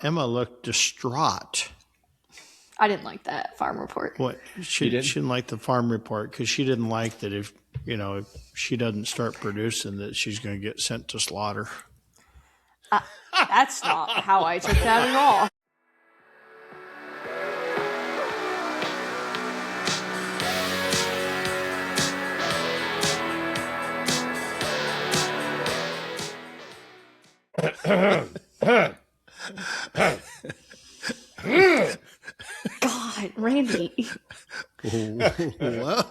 Emma looked distraught. I didn't like that farm report. What? She didn't like the farm report because she didn't like that if she doesn't start producing that she's going to get sent to slaughter. That's not how I took that at all. God, Randy. Well,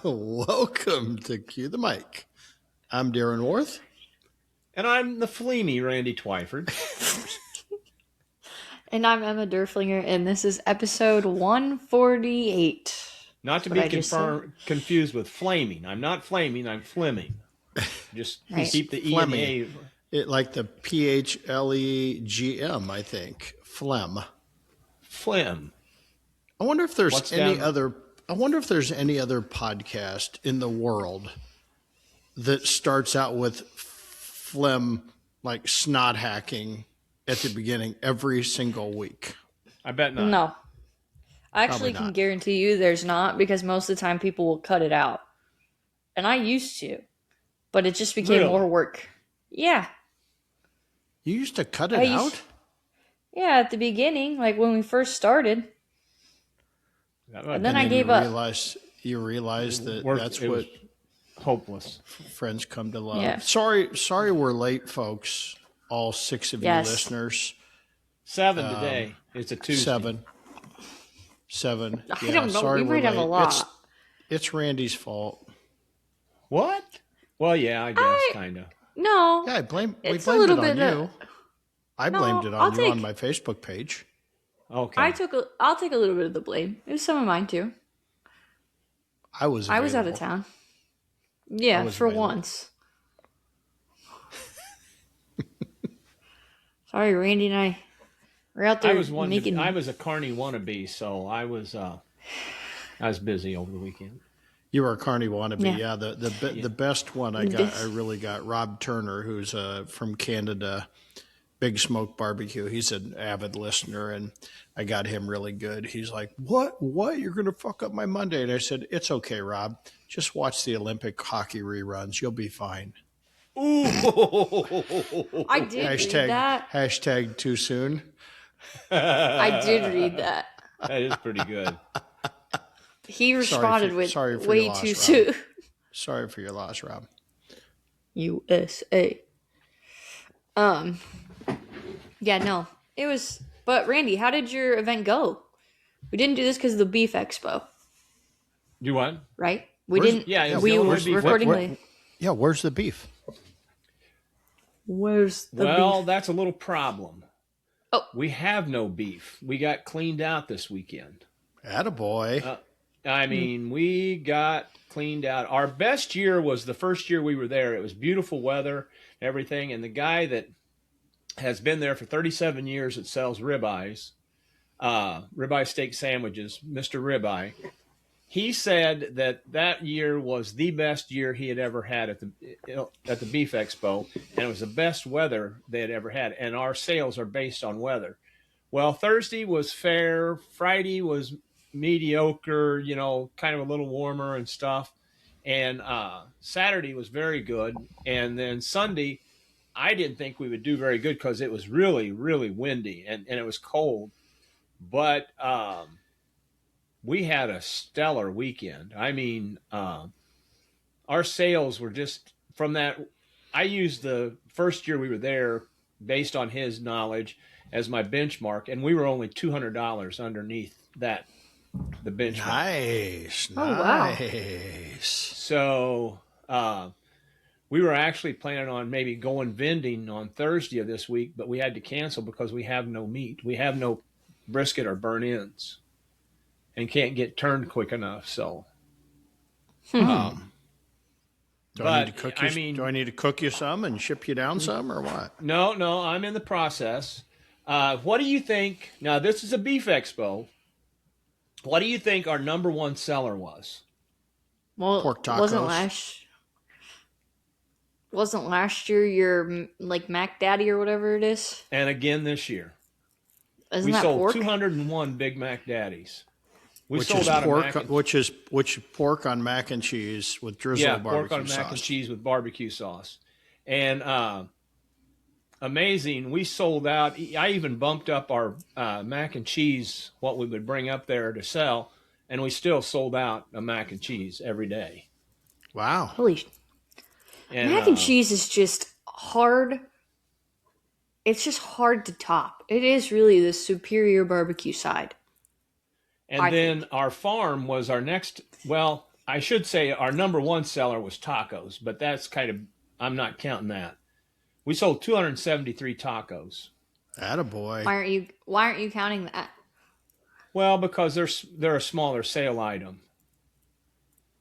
welcome to Cue the Mic. I'm Darren Worth. And I'm the fleemy Randy Twyford. And I'm Emma Derflinger, and this is episode 148. Not to be confused with flaming. I'm not flaming, I'm fleming. Just keep the E and A. It like the PHLEGM, I think. Phlegm. Phlegm. I wonder if there's any other podcast in the world that starts out with phlegm, like snot hacking at the beginning every single week. I bet not. No. I actually can guarantee you there's not, because most of the time people will cut it out. And I used to, but it just became more work. Yeah. You used to cut it out? Yeah, at the beginning, like when we first started. And then I gave up. You realized that that's what hopeless friends come to love. Yeah. Sorry we're late, folks. All 6 of you listeners. 7 today. It's a Tuesday. 7. I don't know. We might have a lot. It's Randy's fault. What? Well, yeah, I guess kind of. No. Yeah, we blamed it on you. I blamed it on you on my Facebook page. Okay. I'll take a little bit of the blame. It was some of mine too. I was out of town. Yeah, for once. Sorry, Randy and I were out there making. I was a carny wannabe, so I was busy over the weekend. You were a carny wannabe, yeah. The best one I really got Rob Turner, who's from Canada, Big Smoke Barbecue. He's an avid listener, and I got him really good. He's like, "What? You're gonna fuck up my Monday?" And I said, "It's okay, Rob. Just watch the Olympic hockey reruns. You'll be fine." Ooh, I did read that. Hashtag too soon. I did read that. That is pretty good. He responded with way too soon. Sorry for your loss, Rob. USA. Yeah, no. It was... But, Randy, how did your event go? We didn't do this because of the Beef Expo. Do what? Right? We didn't... Yeah, we were recording late. Yeah, where's the beef? Where's the beef? Well, that's a little problem. Oh. We have no beef. We got cleaned out this weekend. Attaboy. We got cleaned out. Our best year was the first year we were there. It was beautiful weather, everything. And the guy that has been there for 37 years that sells ribeye steak sandwiches, Mr. Ribeye, he said that year was the best year he had ever had at the Beef Expo, and it was the best weather they had ever had. And our sales are based on weather. Well, Thursday was fair. Friday was mediocre, kind of a little warmer and stuff. And Saturday was very good. And then Sunday, I didn't think we would do very good because it was really, really windy and it was cold. But we had a stellar weekend. I mean, our sales were just from that. I used the first year we were there based on his knowledge as my benchmark, and we were only $200 underneath the benchmark. Nice. Wow. So we were actually planning on maybe going vending on Thursday of this week, but we had to cancel because we have no meat. We have no brisket or burn-ins and can't get turned quick enough. So, do I need to cook you some and ship you down some, or what? No, I'm in the process. What do you think? Now, this is a Beef Expo. What do you think our number one seller was? Well, pork tacos. Wasn't last year your like Mac Daddy or whatever it is? And again this year. Isn't that sold pork? 201 Big Mac Daddies. We which sold is out pork, of which pork on mac and cheese with drizzle of barbecue pork on sauce. mac and cheese with barbecue sauce. And amazing, we sold out. I even bumped up our mac and cheese, what we would bring up there to sell, and we still sold out of mac and cheese every day. Wow. Holy. And mac and cheese is just hard. It's just hard to top. It is really the superior barbecue side. And then our farm was our next, well, I should say our number one seller was tacos, but that's kind of, I'm not counting that. We sold 273 tacos. Attaboy. Why aren't you counting that? Well, because they're a smaller sale item.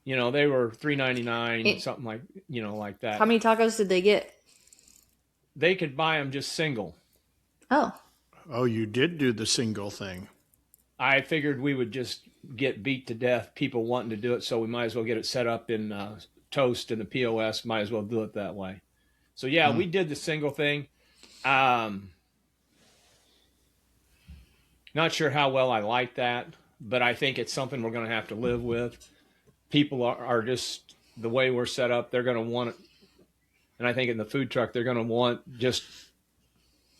You know, they were $3.99, something like, you know, like that. How many tacos did they get? They could buy them just single. Oh. Oh, you did do the single thing. I figured we would just get beat to death, people wanting to do it, so we might as well get it set up in Toast and the POS, might as well do it that way. So, yeah, we did the single thing. Not sure how well I like that, but I think it's something we're going to have to live with. People are just, the way we're set up, they're going to want it. And I think in the food truck, they're going to want just,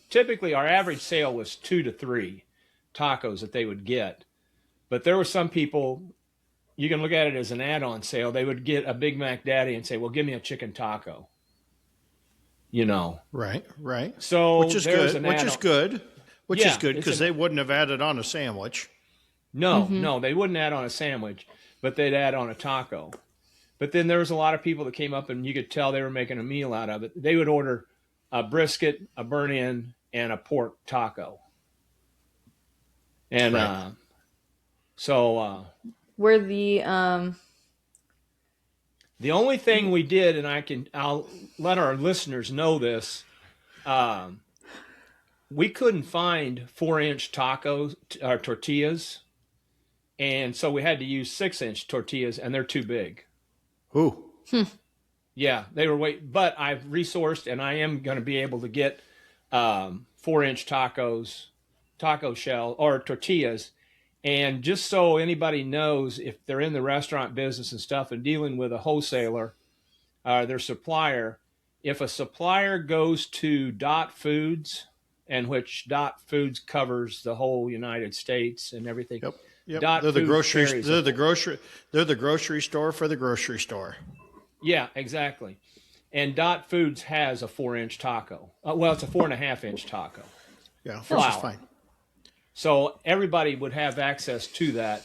typically our average sale was 2 to 3 tacos that they would get. But there were some people, you can look at it as an add-on sale. They would get a Big Mac Daddy and say, well, give me a chicken taco. You know. Right. So which is good. Which is good because they wouldn't have added on a sandwich. No, they wouldn't add on a sandwich, but they'd add on a taco. But then there was a lot of people that came up and you could tell they were making a meal out of it. They would order a brisket, a burnt-in, and a pork taco. And were the only thing we did, and I'll let our listeners know this, we couldn't find 4-inch tacos or tortillas, and so we had to use 6-inch tortillas, and they're too big. Ooh. Yeah, they were but I've resourced, and I am going to be able to get 4-inch taco shell or tortillas. And just so anybody knows, if they're in the restaurant business and stuff and dealing with a wholesaler, their supplier, if a supplier goes to Dot Foods, and which Dot Foods covers the whole United States and everything. Yep. They're the grocery store for the grocery store. Yeah, exactly. And Dot Foods has a 4-inch taco. Well, it's a 4.5-inch taco. Yeah, which is fine. So everybody would have access to that.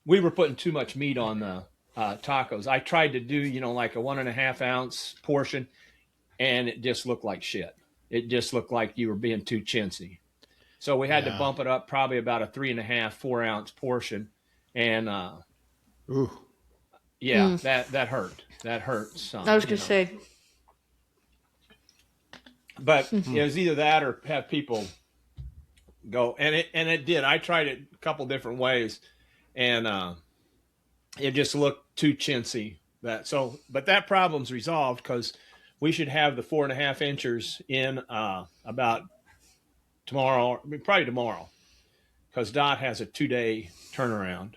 We were putting too much meat on the tacos. I tried to do, like a 1.5 ounce portion, and it just looked like shit. It just looked like you were being too chintzy. So we had to bump it up probably about a 3.5, 4 ounce portion. And that hurt. That hurt some. I was going to say. But it was either that or have people go, and it did. I tried it a couple different ways, and it just looked too chintzy. But that problem's resolved because we should have the 4.5 inchers in about tomorrow, probably tomorrow, because Dot has a 2-day turnaround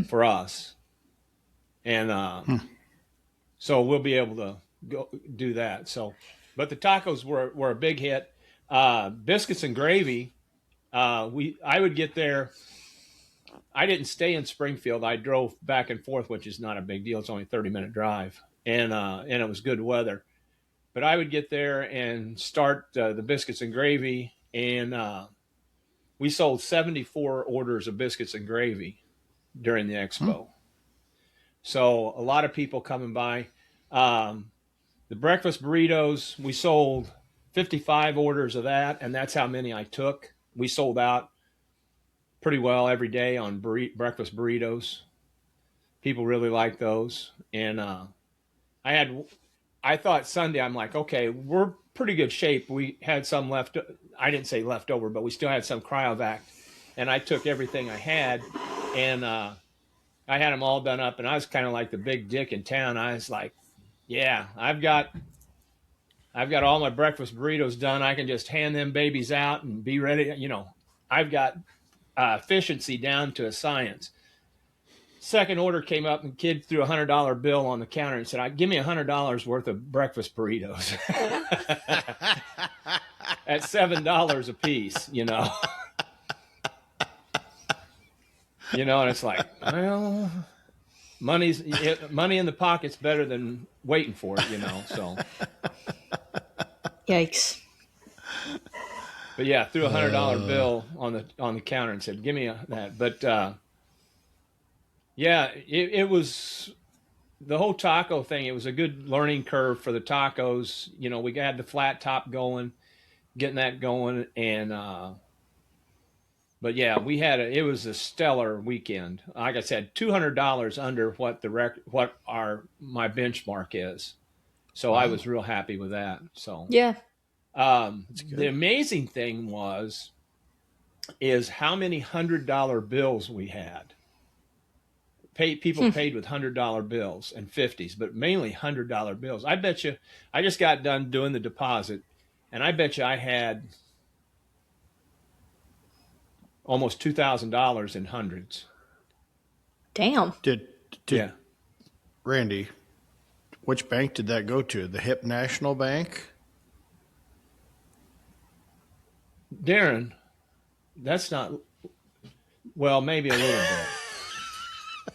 for us, and so we'll be able to go do that. So, but the tacos were a big hit. Biscuits and gravy. I would get there. I didn't stay in Springfield. I drove back and forth, which is not a big deal. It's only a 30-minute drive, and it was good weather. But I would get there and start the biscuits and gravy, and we sold 74 orders of biscuits and gravy during the expo. So a lot of people coming by. The breakfast burritos, we sold 55 orders of that, and that's how many I took. We sold out pretty well every day on breakfast burritos. People really like those. And I thought Sunday, I'm like, okay, we're pretty good shape. We had some left. I didn't say leftover, but we still had some cryovac. And I took everything I had, and I had them all done up. And I was kind of like the big dick in town. I was like, yeah, I've got I've got all my breakfast burritos done. I can just hand them babies out and be ready. You know, I've got efficiency down to a science. Second order came up and kid threw $100 bill on the counter and said, "Give me $100 worth of breakfast burritos at $7 a piece." You know, and it's like, well, money in the pocket's better than waiting for it. You know, so. Yikes. But yeah, threw $100 bill on the counter and said, "Give me that." But yeah, it was the whole taco thing. It was a good learning curve for the tacos. You know, we had the flat top going, getting that going, and but yeah, it was a stellar weekend. Like I said, $200 under what my benchmark is. So wow. I was real happy with that. So yeah. The amazing thing is how many $100 bills we had. People paid with $100 bills and 50s, but mainly $100 bills. I bet you, I just got done doing the deposit, and I bet you I had almost $2,000 in hundreds. Damn. Did yeah. Randy, which bank did that go to? The Hip National Bank? Darren, that's not, well, maybe a little bit.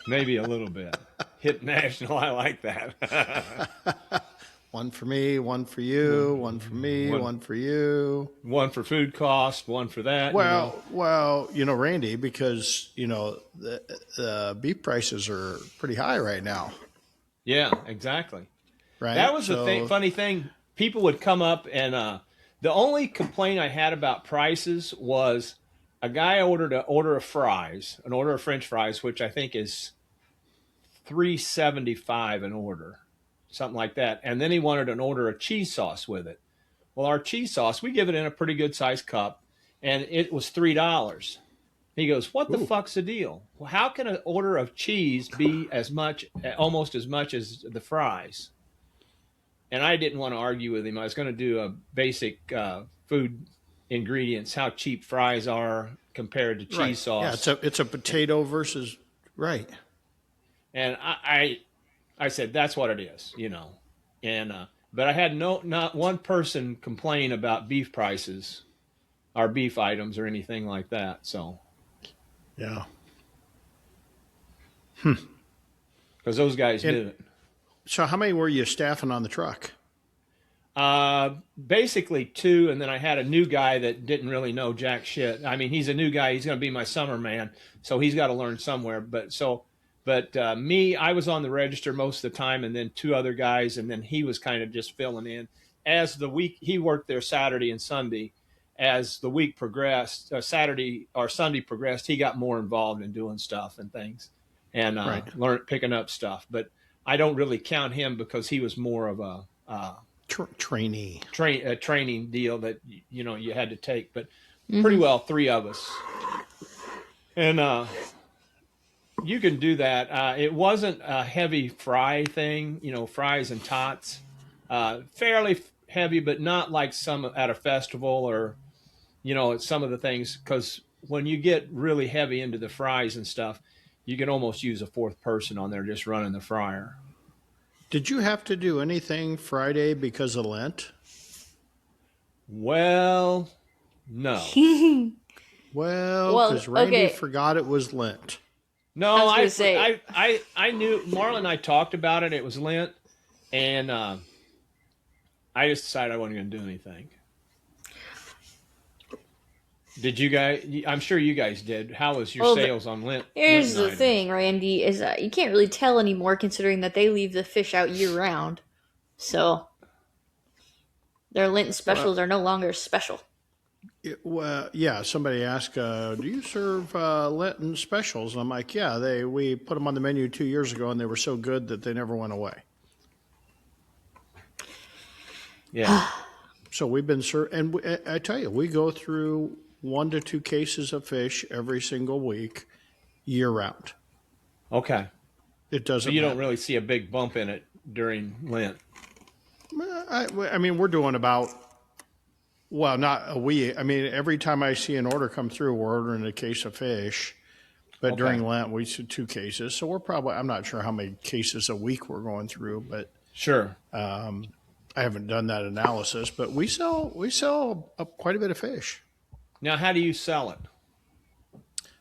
Maybe a little bit. Hip National, I like that. One for me, one for you, one for me, one for you. One for food cost, one for that. Well, Randy, because, the beef prices are pretty high right now. Yeah, exactly. Right. That was the funny thing. People would come up and the only complaint I had about prices was a guy ordered an order of French fries, which I think is $3.75 an order, something like that. And then he wanted an order of cheese sauce with it. Well, our cheese sauce, we give it in a pretty good sized cup, and it was $3. He goes, "What the fuck's the deal? Well, how can an order of cheese be almost as much as the fries?" And I didn't want to argue with him. I was going to do a basic food ingredients, how cheap fries are compared to cheese sauce. Yeah, it's a potato versus right. And I said that's what it is, And but I had not one person complain about beef prices, or beef items, or anything like that. So yeah, because those guys did it. So how many were you staffing on the truck? Basically 2, and then I had a new guy that didn't really know jack shit. I mean, he's a new guy. He's going to be my summer man, so he's got to learn somewhere. But me, I was on the register most of the time, and then 2 other guys, and then he was kind of just filling in. As the week, he worked there Saturday and Sunday. As the week progressed, Saturday or Sunday progressed, he got more involved in doing stuff and things, and picking up stuff. But I don't really count him because he was more of a training deal that you had to take. But pretty well 3 of us, and you can do that. It wasn't a heavy fry thing, fries and tots, fairly heavy, but not like some at a festival or some of the things, because when you get really heavy into the fries and stuff, you can almost use a 4th person on there just running the fryer. Did you have to do anything Friday because of Lent? Well, no. Well, because Randy forgot it was Lent. No, I knew. Marla and I talked about it. It was Lent, and I just decided I wasn't going to do anything. Did you guys? I'm sure you guys did. How was your sales on Lent? Here's the thing, Randy, is that you can't really tell anymore, considering that they leave the fish out year round. So their Lenten specials are no longer special. Somebody asked, do you serve Lenten specials? And I'm like, yeah, we put them on the menu 2 years ago, and they were so good that they never went away. Yeah. So we've been and I tell you, we go through 1 to 2 cases of fish every single week, year round. Okay. It doesn't. So you don't really see a big bump in it during Lent. I mean, we're doing about, well, not a week. I mean, every time I see an order come through, we're ordering a case of fish. But Okay. during Lent, we see 2 cases. So we're probably, I'm not sure how many cases a week we're going through, but Sure. I haven't done that analysis. But we sell quite a bit of fish. Now, how do you sell it?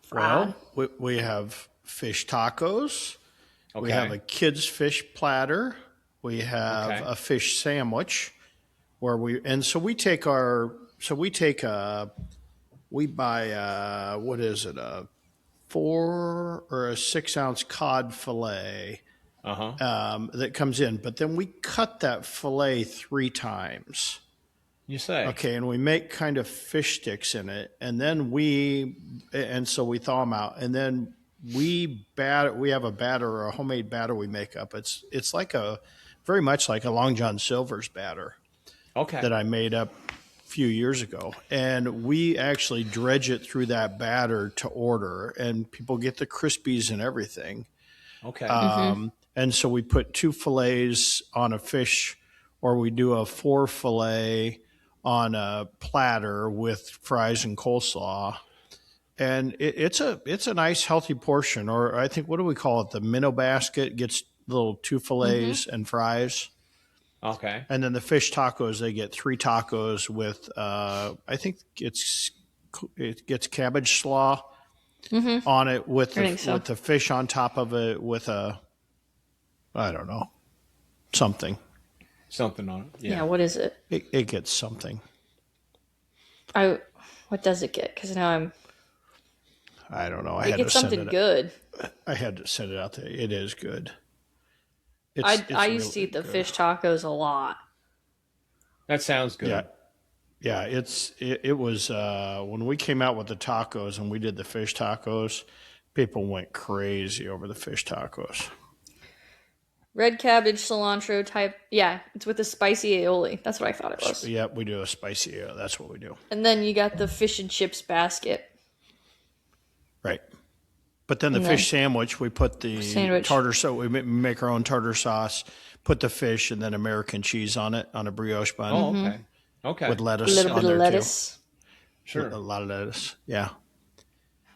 Fried. Well, we have fish tacos. Okay. We have a kid's fish platter. We have Okay. a fish sandwich where we we buy what is it, a 4 or a 6 ounce cod fillet that comes in, but then we cut that fillet 3 times. You say. Okay, and we make kind of fish sticks in it, and then so we thaw them out, and then we have a batter, a homemade batter we make up. It's like very much like a Long John Silver's batter Okay. that I made up a few years ago, and we actually dredge it through that batter to order, and people get the crispies and everything. Okay. And so we put 2 fillets on a fish, or we do a 4 fillet on a platter with fries and coleslaw. And it's a nice healthy portion, or I think, what do we call it? The minnow basket gets little 2 fillets and fries. Okay. And then the fish tacos, they get 3 tacos with, I think it gets cabbage slaw on it with the fish on top of it with I don't know, something. Something on it. Yeah, what is it? It gets something. What does it get? Because now I don't know. it gets something good. I had to send it out there. It is good. I used to eat the fish tacos a lot. That sounds good. Yeah. It was when we came out with the tacos and we did the fish tacos, people went crazy over the fish tacos. Red cabbage, cilantro type. Yeah, it's with the spicy aioli. That's what I thought it was. Yeah, we do a spicy. That's what we do. And then you got the fish and chips basket. Right. But then the fish sandwich, we put the tartar, so we make our own tartar sauce, put the fish, and then American cheese on it on a brioche bun. Oh, okay. Okay. With lettuce. A little bit on of there lettuce. Sure. A lot of lettuce. Yeah.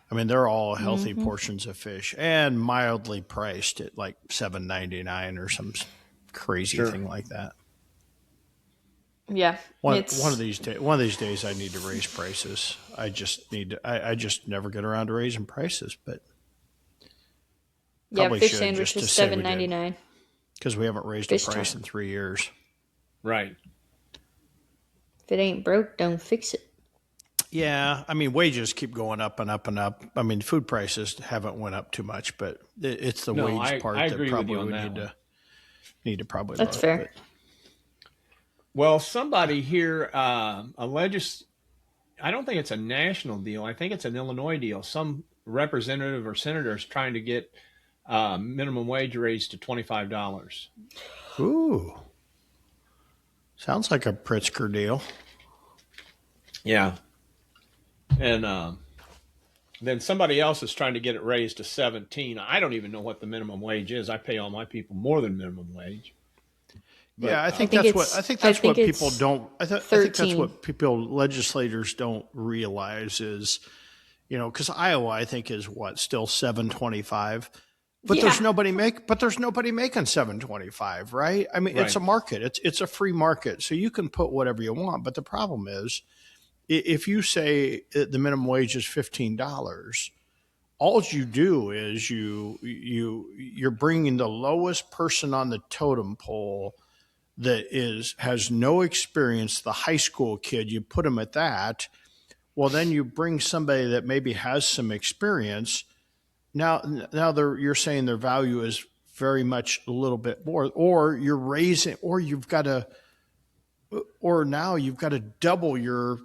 I mean, they're all healthy portions of fish and mildly priced at like $7.99 or some crazy thing like that. Yeah. One of these days, I need to raise prices. I just never get around to raising prices, but probably fish should, sandwich just is to say we did. $7.99. Because we haven't raised a price in 3 years. Right. If it ain't broke, don't fix it. Yeah, I mean, wages keep going up and up and up. I mean, food prices haven't went up too much, but it's the wage part that probably we need to probably. That's fair. But. Well, somebody here I don't think it's a national deal. I think it's an Illinois deal. Some representative or senator is trying to get minimum wage raised to $25. Ooh, sounds like a Pritzker deal. Yeah. And then somebody else is trying to get it raised to 17. I don't even know what the minimum wage is. I pay all my people more than minimum wage. But, yeah, I think that's what people don't. I think that's what legislators don't realize is, because Iowa, I think, is still $7.25, but there's nobody making $7.25, right? I mean, it's a market. It's a free market, so you can put whatever you want. But the problem is, if you say the minimum wage is $15, all you do is you're bringing the lowest person on the totem pole that has no experience, the high school kid. You put them at that. Well, then you bring somebody that maybe has some experience. Now you're saying their value is very much a little bit more, or you're raising, or now you've got to double your.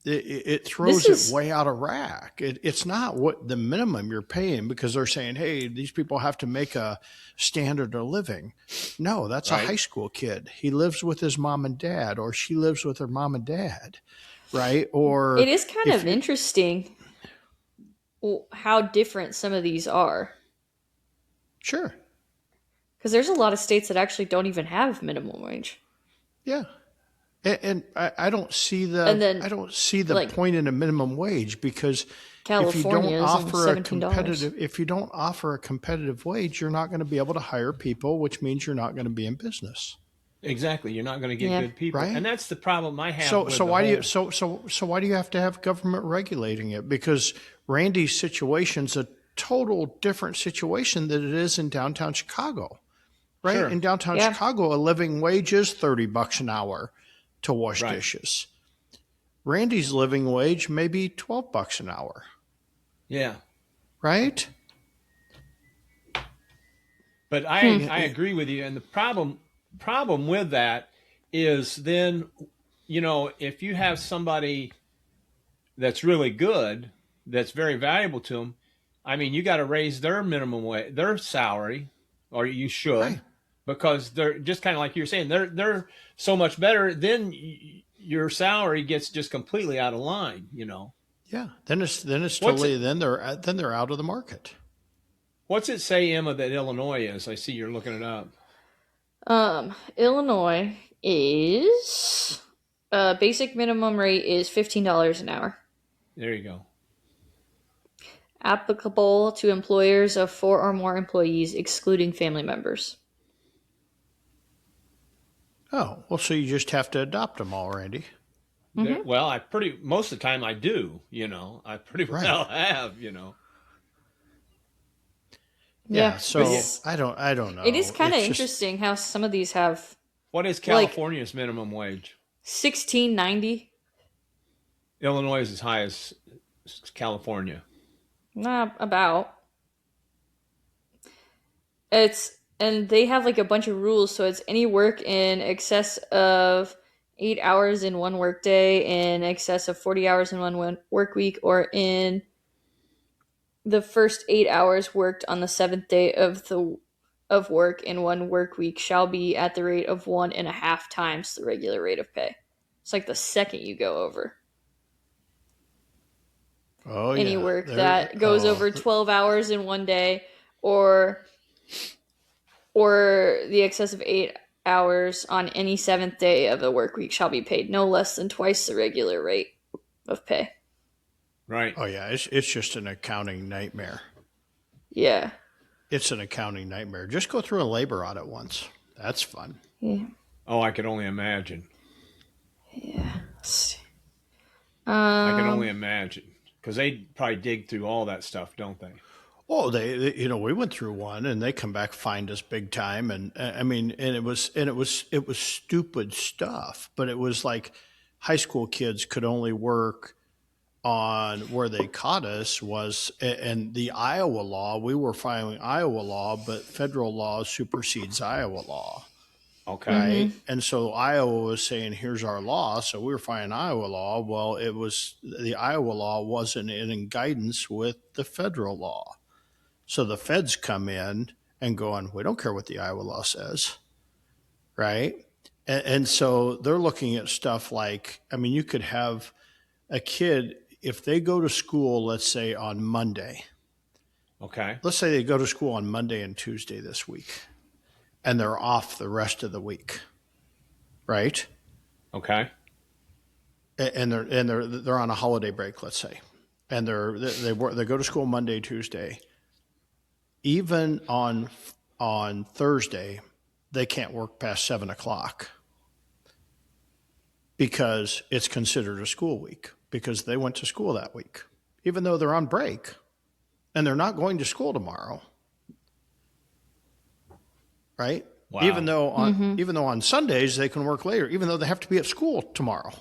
It throws it way out of rack. It's not what the minimum you're paying, because they're saying, hey, these people have to make a standard of living. No, that's a high school kid. He lives with his mom and dad, or she lives with her mom and dad, right? Or it is kind of interesting how different some of these are. Sure. Because there's a lot of states that actually don't even have minimum wage. Yeah. And I don't see And then like point in a minimum wage, because California is only $17. if you don't offer a competitive wage, you're not going to be able to hire people, which means you're not going to be in business. Exactly. You're not going to get Yeah. good people. Right. And that's the problem I have So with so the why do whole, you so why do you have to have government regulating it? Because Randy's situation's a total different situation than it is in downtown Chicago. Right? Sure. In downtown Yeah. Chicago, a living wage is $30 an hour to wash Right. dishes. Randy's living wage may be $12 an hour. Yeah. Right? But I agree with you. And the problem with that is then, if you have somebody that's really good, that's very valuable to them, I mean, you got to raise their minimum wage, their salary, or you should, Right. because they're just kind of like you're saying, they're so much better. Then your salary gets just completely out of line. Yeah. Then it's What's totally it, then they're out of the market. what's it say, Emma, that Illinois is? I see you're looking it up. Illinois is basic minimum rate is $15 an hour. There you go. Applicable to employers of 4 or more employees, excluding family members. Oh, well, so you just have to adopt them all, Randy. Well, most of the time I do, I pretty well have. Yeah. So it's- I don't know. It is kind of It's just- interesting how some of these have What is California's minimum wage? $16.90. Illinois is as high as California. Not about. And they have like a bunch of rules, so it's any work in excess of 8 hours in one work day, in excess of 40 hours in one work week, or in the first 8 hours worked on the 7th day of work in one work week shall be at the rate of 1.5 times the regular rate of pay. It's like the second you go over any work that goes over 12 hours in one day, or the excess of 8 hours on any 7th day of a work week shall be paid no less than twice the regular rate of pay. Right. Oh yeah, it's just an accounting nightmare. Yeah. It's an accounting nightmare. Just go through a labor audit once. That's fun. Yeah. Oh, I could only imagine. Yeah. Let's see. I can only imagine, because they probably dig through all that stuff, don't they? Oh, they we went through one, and they come back fined us big time, and I mean, and it was stupid stuff, but it was like high school kids could only work on where they caught us was, and the Iowa law, we were following Iowa law, but federal law supersedes Iowa law. Okay. Right. And so Iowa was saying, here's our law. So we were following Iowa law. Well, it was the Iowa law wasn't in guidance with the federal law. So the feds come in and going, we don't care what the Iowa law says. Right. And so they're looking at stuff like, I mean, you could have a kid, if they go to school, let's say on Monday, Okay. let's say they go to school on Monday and Tuesday this week, and they're off the rest of the week, right? Okay. And they're on a holiday break, let's say, and they go to school Monday, Tuesday. Even on Thursday, they can't work past 7:00 because it's considered a school week because they went to school that week, even though they're on break, and they're not going to school tomorrow. Right? Wow. Even though on Sundays they can work later, even though they have to be at school tomorrow.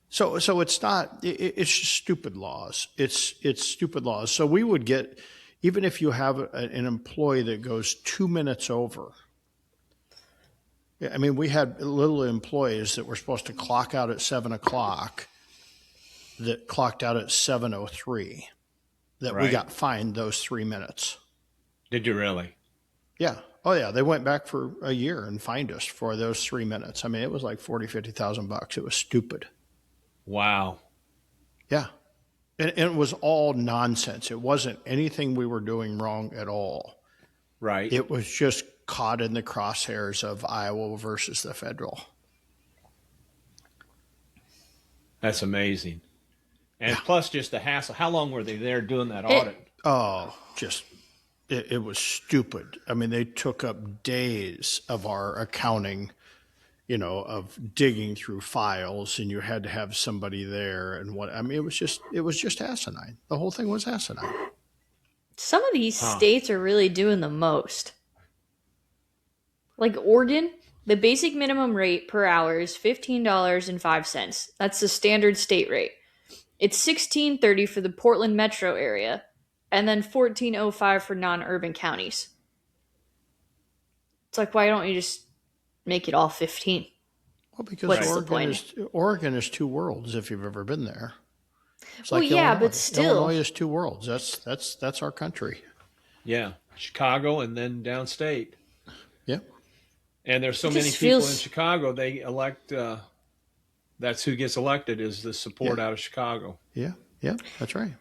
So it's not. It's just stupid laws. It's stupid laws. So we would get, even if you have an employee that goes 2 minutes over. I mean, we had little employees that were supposed to clock out at 7:00 that clocked out at 7:03. That we Right. got fined those 3 minutes. Did you really? Yeah. Oh, yeah. They went back for a year and fined us for those 3 minutes. I mean, it was like $40,000-$50,000. It was stupid. Wow. Yeah. And it was all nonsense. It wasn't anything we were doing wrong at all. Right. It was just caught in the crosshairs of Iowa versus the federal. That's amazing. And plus just the hassle. How long were they there doing that It- audit? Oh, it was stupid. I mean, they took up days of our accounting, of digging through files, and you had to have somebody there. And it was just asinine. The whole thing was asinine. Some of these states are really doing the most. Like Oregon, the basic minimum rate per hour is $15.05. That's the standard state rate. It's $16.30 for the Portland metro area, and then $14.05 for non-urban counties. It's like, why don't you just make it all 15? Well, because What's the point? Oregon is two worlds. If you've ever been there, it's Well, like yeah, Illinois. but still. Illinois is two worlds. That's our country. Yeah. Chicago and then downstate. Yeah. And there's so It many just people feels- in Chicago, they elect, that's who gets elected is the support out of Chicago. Yeah. Yeah. That's right.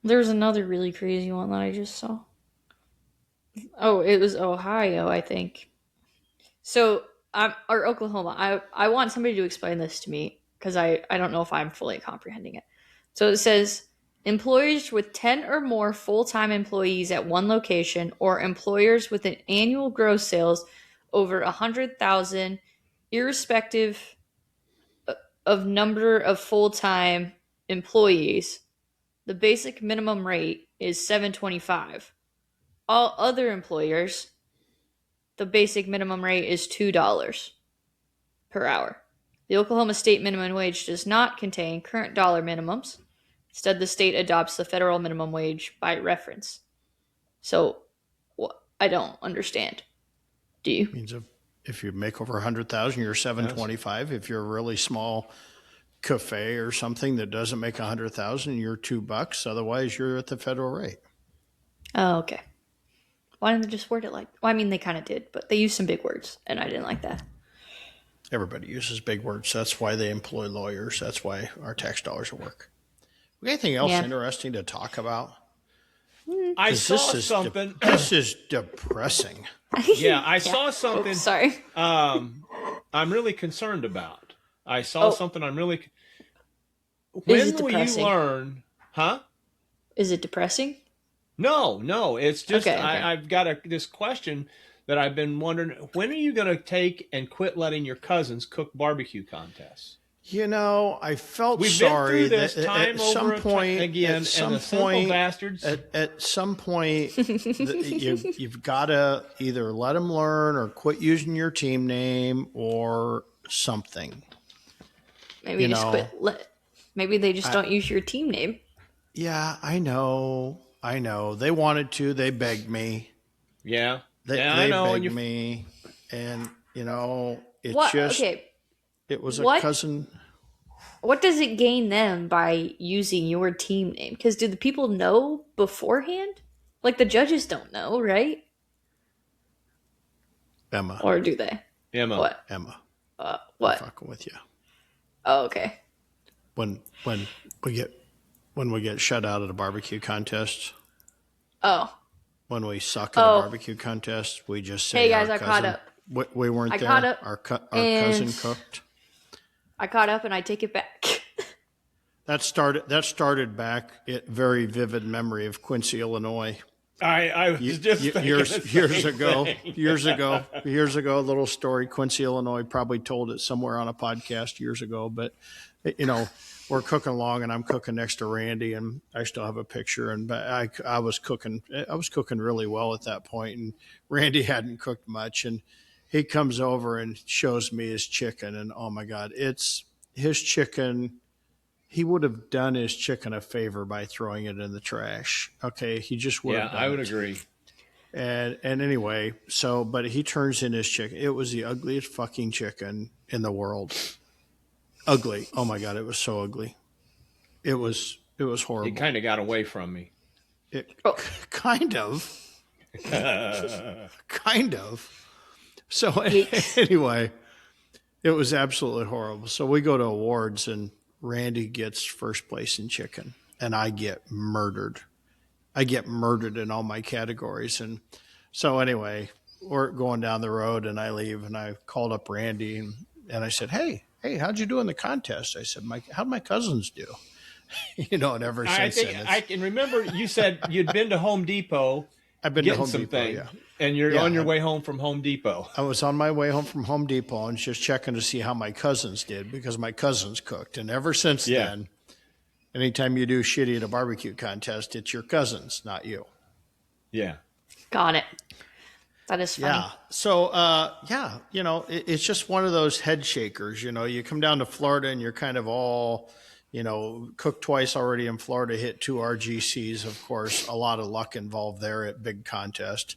There's another really crazy one that I just saw. Oh, it was Ohio, I think. So, or Oklahoma. I want somebody to explain this to me because I don't know if I'm fully comprehending it. So it says employers with 10 or more full-time employees at one location, or employers with an annual gross sales over 100,000, irrespective of number of full-time employees. The basic minimum rate is $7.25. All other employers, the basic minimum rate is $2 per hour. The Oklahoma state minimum wage does not contain current dollar minimums. Instead, the state adopts the federal minimum wage by reference. So, I don't understand. Do you? Means if you make over 100,000, you're $7.25. If you're a really small cafe or something that doesn't make 100,000, you're $2. Otherwise, you're at the federal rate. Oh, okay. Why didn't they just word it like? Well, I mean, they kind of did, but they used some big words, and I didn't like that. Everybody uses big words. That's why they employ lawyers. That's why our tax dollars work. Anything else interesting to talk about? I saw something. This is depressing. Yeah, I saw something. Oops, sorry. I'm really concerned about. I saw something I'm really. Is When it will depressing? you learn? Huh? Is it depressing? No. It's just Okay. I've got this question that I've been wondering. When are you going to take and quit letting your cousins cook barbecue contests? I felt We've sorry been through this that time at some over point, again, at some and the simple point, bastards. at some point, you've got to either let them learn or quit using your team name or something. Maybe just quit. Maybe they just don't use your team name. Yeah, I know. They wanted to. They begged me. Yeah. They I know. begged me, and it What? just Okay. it was What? a cousin. What does it gain them by using your team name? Because do the people know beforehand? Like the judges don't know, right? Emma. Or do they? Emma. What? Emma. What? I'm fucking with you. Oh, okay. When we get shut out of the barbecue contest, Oh. when we suck at a barbecue contest, we just say, Hey, guys, our I caught cousin- up. We weren't I there. caught up, Our and- cousin cooked. I caught up and I take it back. That started back at very vivid memory of Quincy, Illinois. I was just thinking years the years same ago, thing. years ago, a little story. Quincy, Illinois, probably told it somewhere on a podcast years ago. But we're cooking along, and I'm cooking next to Randy, and I still have a picture. And I was cooking really well at that point, and Randy hadn't cooked much, and he comes over and shows me his chicken, and oh my God, it's his chicken. He would have done his chicken a favor by throwing it in the trash. Okay, he just would have done I would it. agree. And anyway, but he turns in his chicken. It was the ugliest fucking chicken in the world. Ugly. Oh my God, it was so ugly. It was horrible. It kind of got away from me. Kind of. Kind of. So Yikes. anyway, it was absolutely horrible. So we go to awards, and Randy gets first place in chicken, and I get murdered. I get murdered in all my categories. And so anyway, going down the road, and I leave, and I called up Randy, and I said, hey, how'd you do in the contest? I said, how'd my cousins do? And ever I since think then, I can remember you said you'd been to Home Depot I've been to getting Home Depot. something, Yeah, and you're on your yeah. way home from Home Depot. I was on my way home from Home Depot and just checking to see how my cousins did, because my cousins cooked. And ever since Yeah. then, anytime you do shitty at a barbecue contest, it's your cousins, not you. Yeah. Got it. That is funny. Yeah. So, it's just one of those head shakers. You come down to Florida and you're kind of all, cooked twice already in Florida, hit 2 RGCs, of course, a lot of luck involved there at big contest.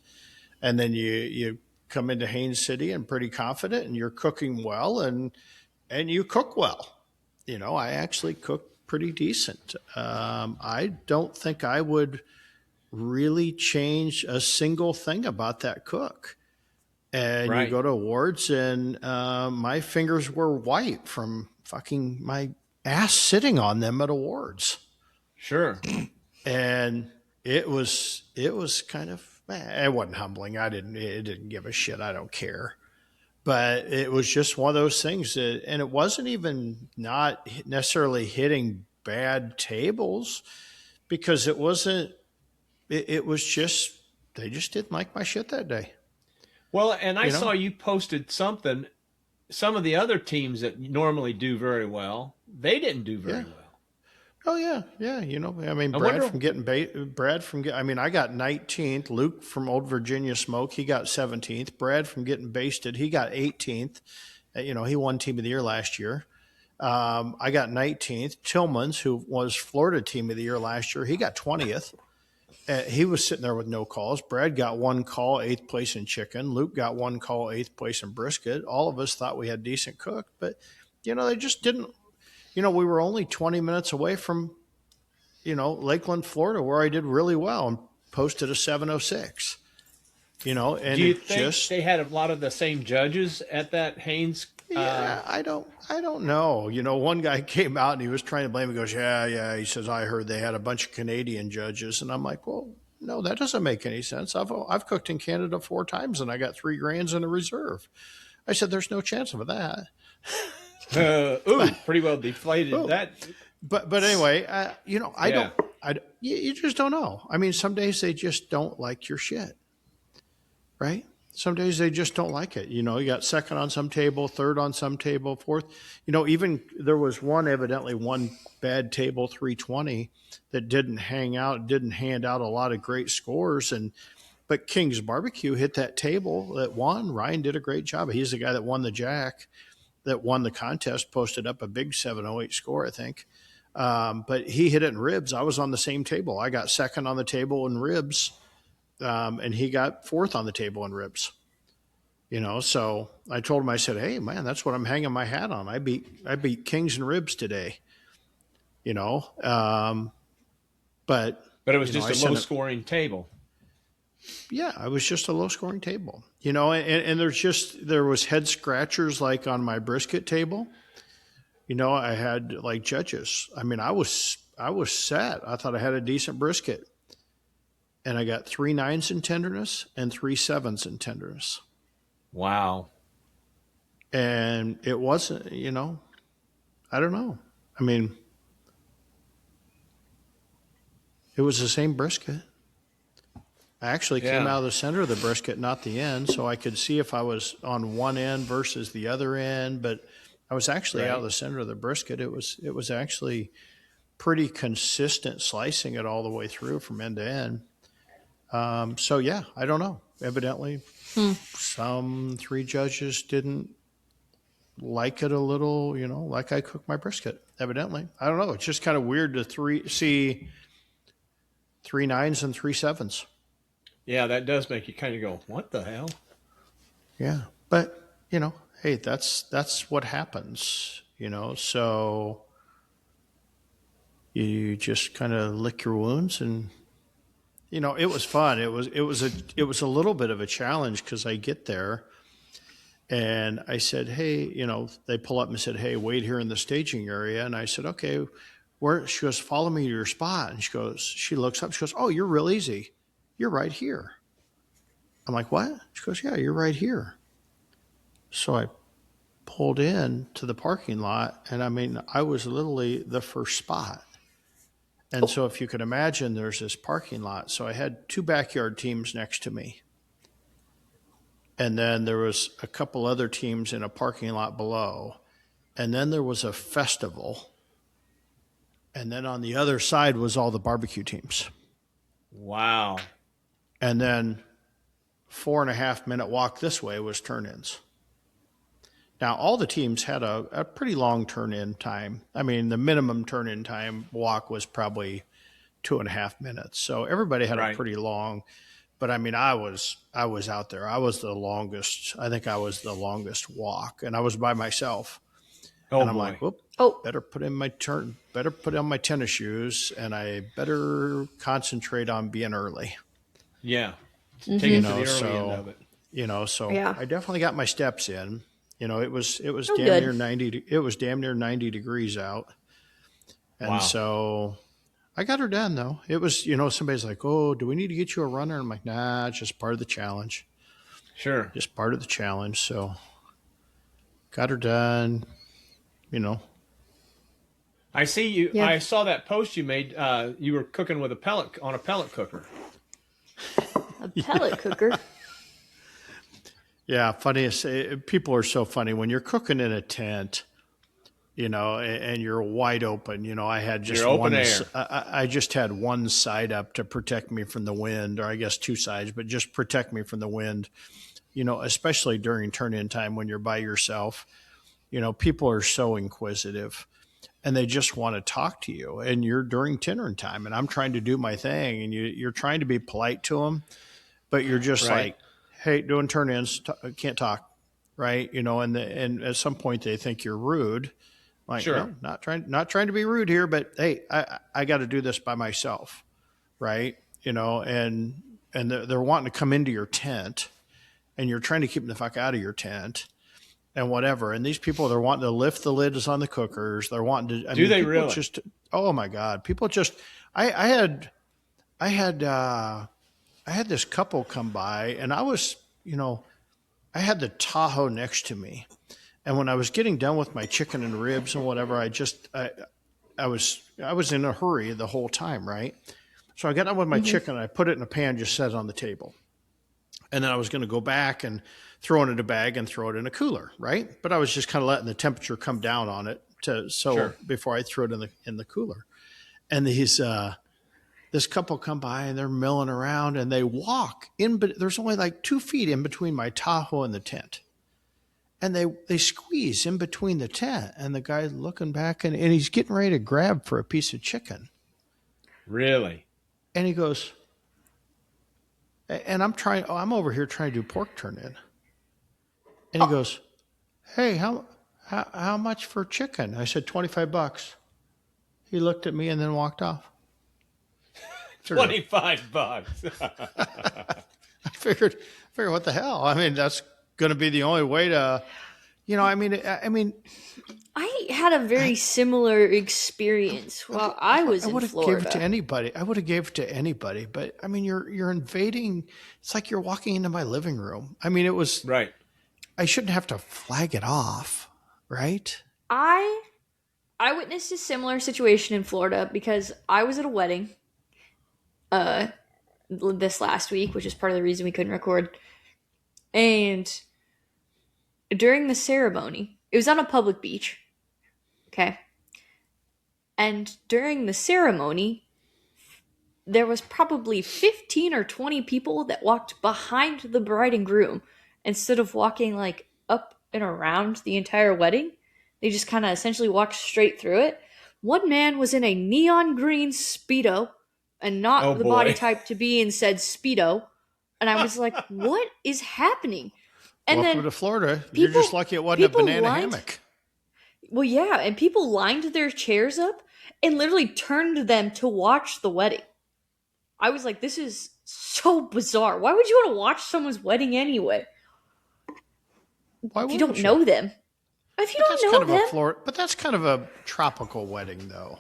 And then you come into Haines City and pretty confident, and you're cooking well, and you cook well. I actually cook pretty decent. I don't think I would really change a single thing about that cook. And Right. you go to awards, and my fingers were white from fucking my ass sitting on them at awards. Sure. And it was kind of, it wasn't humbling. It didn't give a shit. I don't care. But it was just one of those things and it wasn't even not necessarily hitting bad tables, because it wasn't, it was just, they just didn't like my shit that day. Well, and I saw you posted something. Some of the other teams that normally do very well, they didn't do very well. Oh yeah, yeah. I got 19th. Luke from Old Virginia Smoke, he got 17th. Brad from Getting Basted, he got 18th. He won Team of the Year last year. I got 19th. Tillman's, who was Florida Team of the Year last year, he got 20th. He was sitting there with no calls. Brad got 1 call, 8th place in chicken. Luke got 1 call, 8th place in brisket. All of us thought we had decent cooked, but they just didn't. We were only 20 minutes away from, Lakeland, Florida, where I did really well and posted a 706. And do you think they had a lot of the same judges at that Haines? Yeah, I don't know. One guy came out and he was trying to blame. He goes, yeah. He says, I heard they had a bunch of Canadian judges, and I'm like, well, no, that doesn't make any sense. I've cooked in Canada 4 times, and I got 3 grands in a reserve. I said, there's no chance of that. Pretty well deflated that. But anyway, you just don't know. I mean, some days they just don't like your shit, right? Some days they just don't like it. You got second on some table, third on some table, fourth. Even there was evidently one bad table, 320, that didn't hand out a lot of great scores. But King's Barbecue hit that table that won. Ryan did a great job. He's the guy that won the Jack, that won the contest, posted up a big 708 score, I think. But he hit it in ribs. I was on the same table. I got second on the table in ribs. And he got 4th on the table in ribs. So I told him, I said, hey man, that's what I'm hanging my hat on. I beat Kings and ribs today. But it was just a low scoring table. Yeah, it was just a low scoring table. And there was head scratchers like on my brisket table. I had like judges. I mean, I was set. I thought I had a decent brisket. And I got 3 9s in tenderness and 3 7s in tenderness. Wow. And it wasn't, I don't know. I mean, it was the same brisket. I actually came out of the center of the brisket, not the end, so I could see if I was on one end versus the other end. But I was actually out of the center of the brisket. It was actually pretty consistent slicing it all the way through from end to end. So yeah, I don't know. Evidently, some 3 judges didn't like it a little, like I cook my brisket. Evidently, I don't know. It's just kind of weird to see 3 9s and 3 7s. Yeah, that does make you kind of go, "What the hell?" Yeah, but hey, that's what happens. So you just kind of lick your wounds and. It was fun. It was a little bit of a challenge, because I get there and I said, hey, they pull up and said, hey, wait here in the staging area. And I said, okay, where? She goes, follow me to your spot. And she looks up, she goes, oh, you're real easy. You're right here. I'm like, what? She goes, yeah, you're right here. So I pulled in to the parking lot, and I mean, I was literally the first spot. And so if you could imagine, there's this parking lot. So I had two backyard teams next to me. And then there was a couple other teams in a parking lot below. And then there was a festival. And then on the other side was all the barbecue teams. Wow. And then 4.5 minute walk this way was turn-ins. Now, all the teams had a pretty long turn-in time. I mean, the minimum turn-in time walk was probably 2.5 minutes. So everybody had a pretty long, but I mean, I was out there. I was the longest. I think I was the longest walk, and I was by myself. Oh, and I'm boy. like, whoop, better put on my tennis shoes, and I better concentrate on being early. Yeah. Take it to the early end of it. So Yeah. I definitely got my steps in. It was Oh, damn good. near 90. It was damn near 90 degrees out, and so I got her done though. It was, somebody's like, "Oh, do we need to get you a runner?" I'm like, "Nah, it's just part of the challenge." Sure. Just part of the challenge. So got her done. I see you. Yeah. I saw that post you made. You were cooking with a pellet cooker. A pellet cooker. Yeah, funniest. People are so funny when you're cooking in a tent, and you're wide open. I had just You're open one. air. I just had one side up to protect me from the wind, or I guess two sides, but just protect me from the wind. Especially during turn-in time when you're by yourself. People are so inquisitive, and they just want to talk to you. And you're during turn-in time, and I'm trying to do my thing, and you're trying to be polite to them, but you're just like, hey, doing turn-ins, can't talk, right? And at some point they think you're rude. Like, Sure. no, not trying to be rude here, but hey, I got to do this by myself, right? And they're wanting to come into your tent, and you're trying to keep them the fuck out of your tent, and whatever. And these people, they're wanting to lift the lids on the cookers. They're wanting to. Do they really? Just, oh my God, people just. I had this couple come by, and I was, I had the Tahoe next to me. And when I was getting done with my chicken and ribs and whatever, I was in a hurry the whole time, right? So I got done with my chicken, I put it in a pan, just set it on the table. And then I was going to go back and throw it in a bag and throw it in a cooler, right? But I was just kind of letting the temperature come down on it before I threw it in the cooler. And this couple come by, and they're milling around, and they walk in, but there's only like 2 feet in between my Tahoe and the tent. And they squeeze in between the tent, and the guy's looking back, and he's getting ready to grab for a piece of chicken. Really? And he goes, and I'm over here trying to do pork turn-in. And he goes, hey, how much for chicken? I said, $25. He looked at me and then walked off. $25. I figured, what the hell? I mean, that's going to be the only way to, I mean, I had a very similar experience while I was in Florida. I would have gave it to anybody. But I mean, you're invading. It's like you're walking into my living room. I mean, it was right. I shouldn't have to flag it off, right? I witnessed a similar situation in Florida because I was at a wedding this last week, which is part of the reason we couldn't record. And during the ceremony, it was on a public beach. Okay. And during the ceremony, there was probably 15 or 20 people that walked behind the bride and groom instead of walking like up and around the entire wedding. They just kind of essentially walked straight through it. One man was in a neon green Speedo and not the body type to be in said Speedo. And I was like, what is happening? And Welcome to Florida. You're just lucky it wasn't a banana hammock. Well, yeah. And people lined their chairs up and literally turned them to watch the wedding. I was like, this is so bizarre. Why would you want to watch someone's wedding anyway? If you don't know them. If you don't know them. But that's kind of a tropical wedding, though.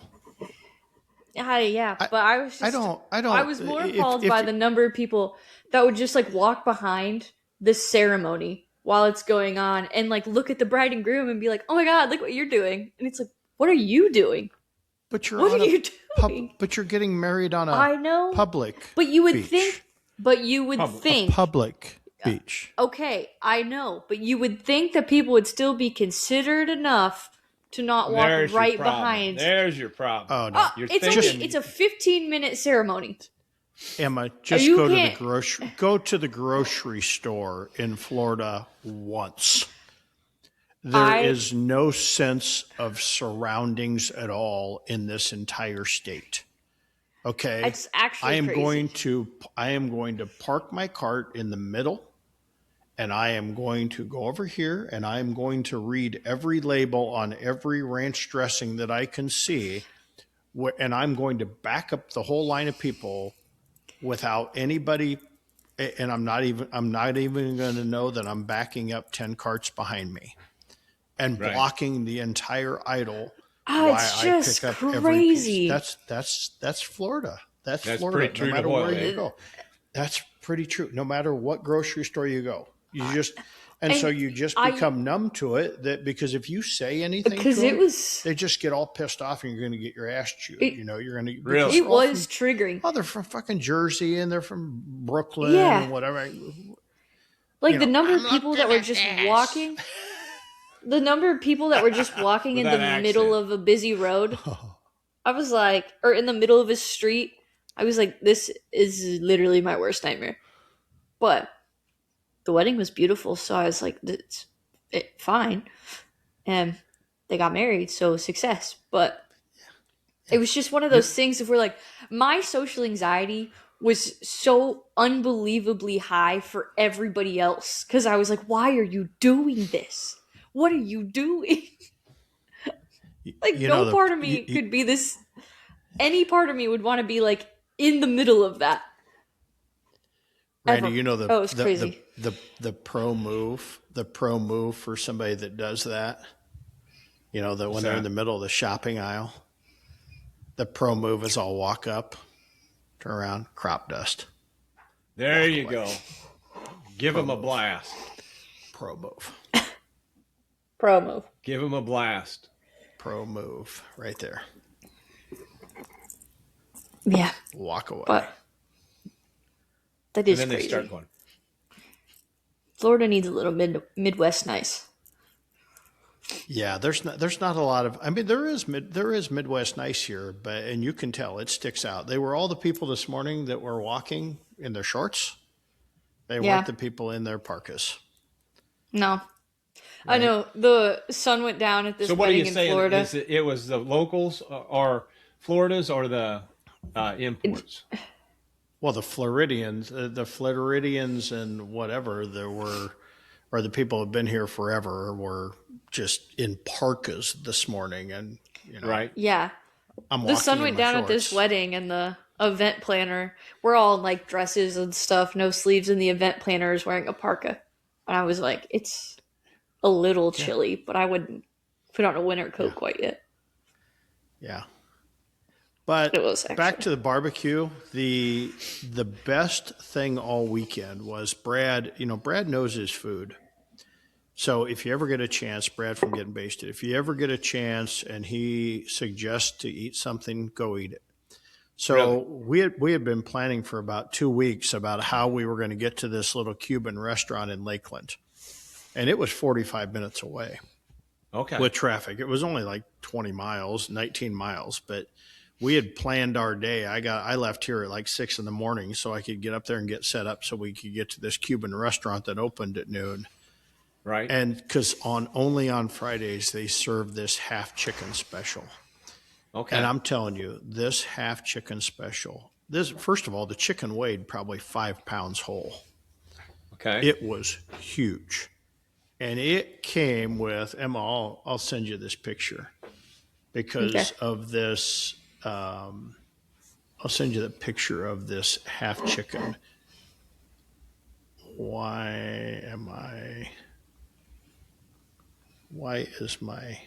Yeah, but I was I just don't. I was more appalled If by the number of people that would just like walk behind this ceremony while it's going on and like look at the bride and groom and be like, "Oh my god, look what you're doing." And it's like, "What are you doing? but you're What on are a you doing?" but you're getting married on a I know, public but you would beach. think but you would Public. A think public beach. okay, I know, but you would think that people would still be considerate enough to not walk There's your right problem. behind. There's your problem. Oh no. You're It's thinking. only it's a 15-minute ceremony. Emma, just You go can't- go to the grocery store in Florida once. There is no sense of surroundings at all in this entire state. Okay. It's actually crazy. I am going to park my cart in the middle, and I am going to go over here and I am going to read every label on every ranch dressing that I can see, and I'm going to back up the whole line of people without anybody, and I'm not even going to know that I'm backing up 10 carts behind me and Right. blocking the entire aisle It's while I just pick up every crazy. piece. That's Florida. That's Florida. pretty true No to matter what, where eh? you go. That's pretty true. No matter what grocery store you go. So you just become numb to it, that because if you say anything Because to it them, was they just get all pissed off and you're going to get your ass chewed. You're going to Really? it was triggering. they're from fucking Jersey and they're from Brooklyn Yeah. and whatever. Like the number of people that were just walking. The number of people that were just walking in With the that middle accent. of a busy road. I was like, or in the middle of a street. I was like, this is literally my worst nightmare. But the wedding was beautiful, so I was like, it's fine. And they got married, so success. But it was just one of those things of where like my social anxiety was so unbelievably high for everybody else because I was like, why are you doing this? What are you doing? Like no part of me could be this. Any part of me would want to be like in the middle of that. Randy, Ever. It's crazy. the pro move for somebody that does that. That when they're in the middle of the shopping aisle, the pro move is I'll walk up, turn around, crop dust. There you go. Give them a blast. Pro move. Pro move. Give them a blast. Pro move right there. Yeah. Walk away. But that is And then crazy. they start going. Florida needs a little Midwest nice. Yeah, there's not a lot of. I mean, there is Midwest nice here, and you can tell it sticks out. They were all the people this morning that were walking in their shorts. They weren't the people in their parkas. No. Right. I know the sun went down at this wedding in Florida. Is it was the locals or Floridas or the imports? Well, the Floridians and whatever there were, or the people who have been here forever were just in parkas this morning, and Right. Yeah. I'm the sun went down shorts. at this wedding, and the event planner, we're all in like dresses and stuff, no sleeves, and the event planner is wearing a parka. And I was like, it's a little chilly, but I wouldn't put on a winter coat quite yet. Yeah. But it was back to the barbecue, the best thing all weekend was Brad. Brad knows his food. So if you ever get a chance, Brad from Getting Basted, if you ever get a chance and he suggests to eat something, go eat it. So we had been planning for about 2 weeks about how we were going to get to this little Cuban restaurant in Lakeland. And it was 45 minutes away. Okay. With traffic. It was only like 20 miles, 19 miles, but we had planned our day. I left here at like 6 a.m. so I could get up there and get set up so we could get to this Cuban restaurant that opened at noon. Right. And because only on Fridays they serve this half chicken special. Okay. And I'm telling you, this half chicken special, first of all, the chicken weighed probably 5 pounds whole. Okay. It was huge. And it came with, Emma, I'll send you this picture because of this. I'll send you the picture of this half chicken. Why is my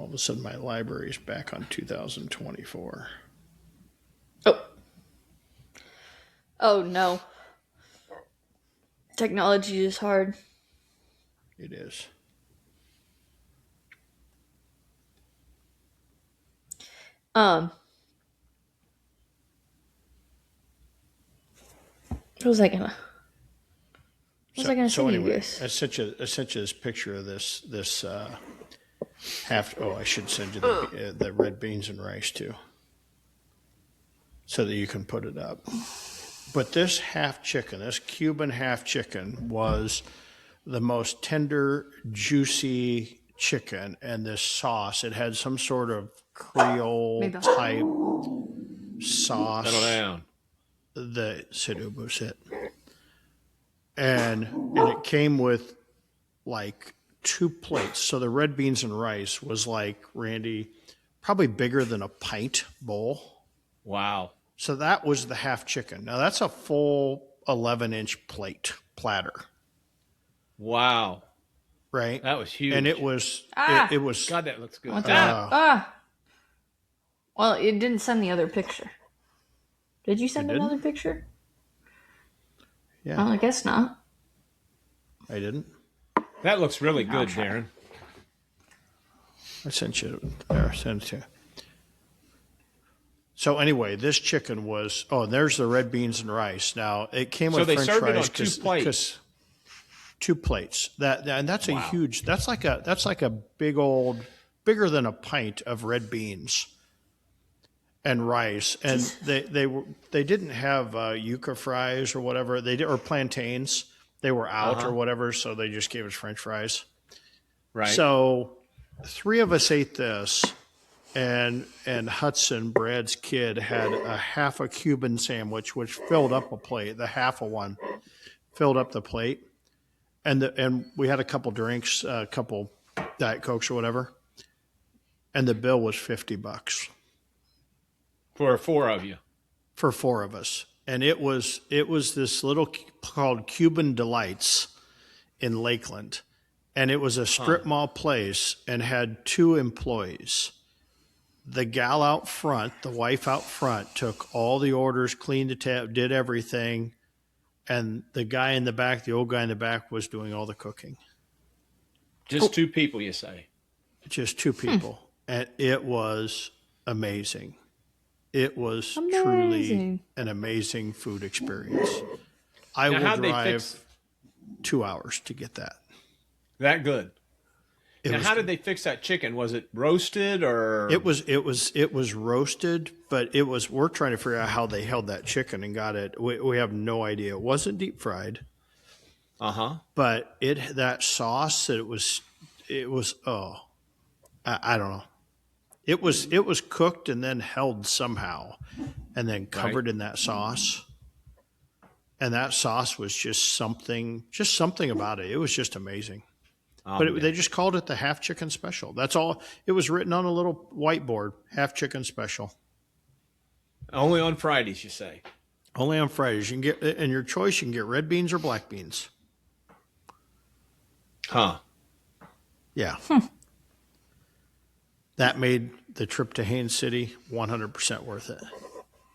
of a sudden my library is back on 2024. Oh no. Technology is hard. It is. What was I gonna say to you anyway, guys? I sent you this picture of this half. Oh, I should send you the red beans and rice too, so that you can put it up. But this half chicken, this Cuban half chicken, was the most tender, juicy chicken, and this sauce. It had some sort of Creole type sauce. Settle down. And it came with like 2 plates. So the red beans and rice was like, Randy, probably bigger than a pint bowl. Wow. So that was the half chicken. Now that's a full 11-inch platter. Wow. Right? That was huge. And it was, it was. God, that looks good. Well, it didn't send the other picture. Did you send another picture? Yeah. Well, I guess not. I didn't. That looks really good, Darren. I sent you there. Sent it to you. So anyway, this chicken was. Oh, and there's the red beans and rice. Now it came with French served fries. it on 2 plates. 2 plates. And that's a huge. That's like a big old, bigger than a pint of red beans and rice. And they didn't have yuca fries or whatever. Or plantains. They were out or whatever, so they just gave us French fries. Right. So 3 of us ate this, and Hudson, Brad's kid, had a half a Cuban sandwich, which filled up a plate. The half of one filled up the plate, and we had a couple drinks, a couple Diet Cokes or whatever, and the bill was $50 for 4 of you. For 4 of us. And it was this little called Cuban Delights in Lakeland. And it was a strip mall place and had 2 employees. The gal out front, the wife out front, took all the orders, cleaned the tab, did everything. And the guy in the back, the old guy in the back, was doing all the cooking. Just 2 people, you say? Just 2 people. And it was amazing. It was truly an amazing food experience. I will drive 2 hours to get that. That good. Now, how did they fix that chicken? Was it roasted or? It was roasted, but we're trying to figure out how they held that chicken and got it. We have no idea. It wasn't deep fried. But that sauce, I don't know. It was cooked and then held somehow, and then covered in that sauce. And that sauce was just something about it. It was just amazing. But they just called it the half chicken special. That's all. It was written on a little whiteboard, half chicken special. Only on Fridays, you say? Only on Fridays. You can get, and your choice, you can get red beans or black beans. Huh. Yeah. That made the trip to Haines City 100% worth it.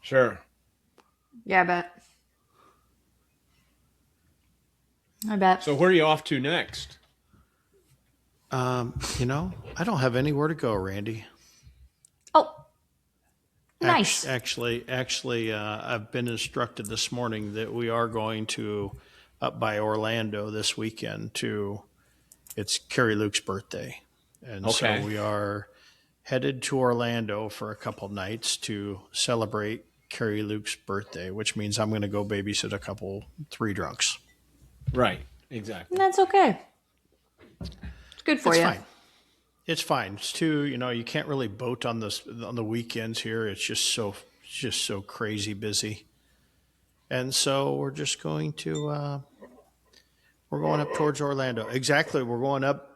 Sure. Yeah, I bet. So where are you off to next? I don't have anywhere to go, Randy. Oh, nice. Actually, I've been instructed this morning that we are going to up by Orlando this weekend it's Carrie Luke's birthday. And so we are headed to Orlando for a couple nights to celebrate Carrie Luke's birthday, which means I'm going to go babysit 3 drunks. Right, exactly. That's okay. It's good for you. It's fine. It's too, you can't really boat on the weekends here. It's just so crazy busy. And so we're just going to, we're going up towards Orlando. Exactly. We're going up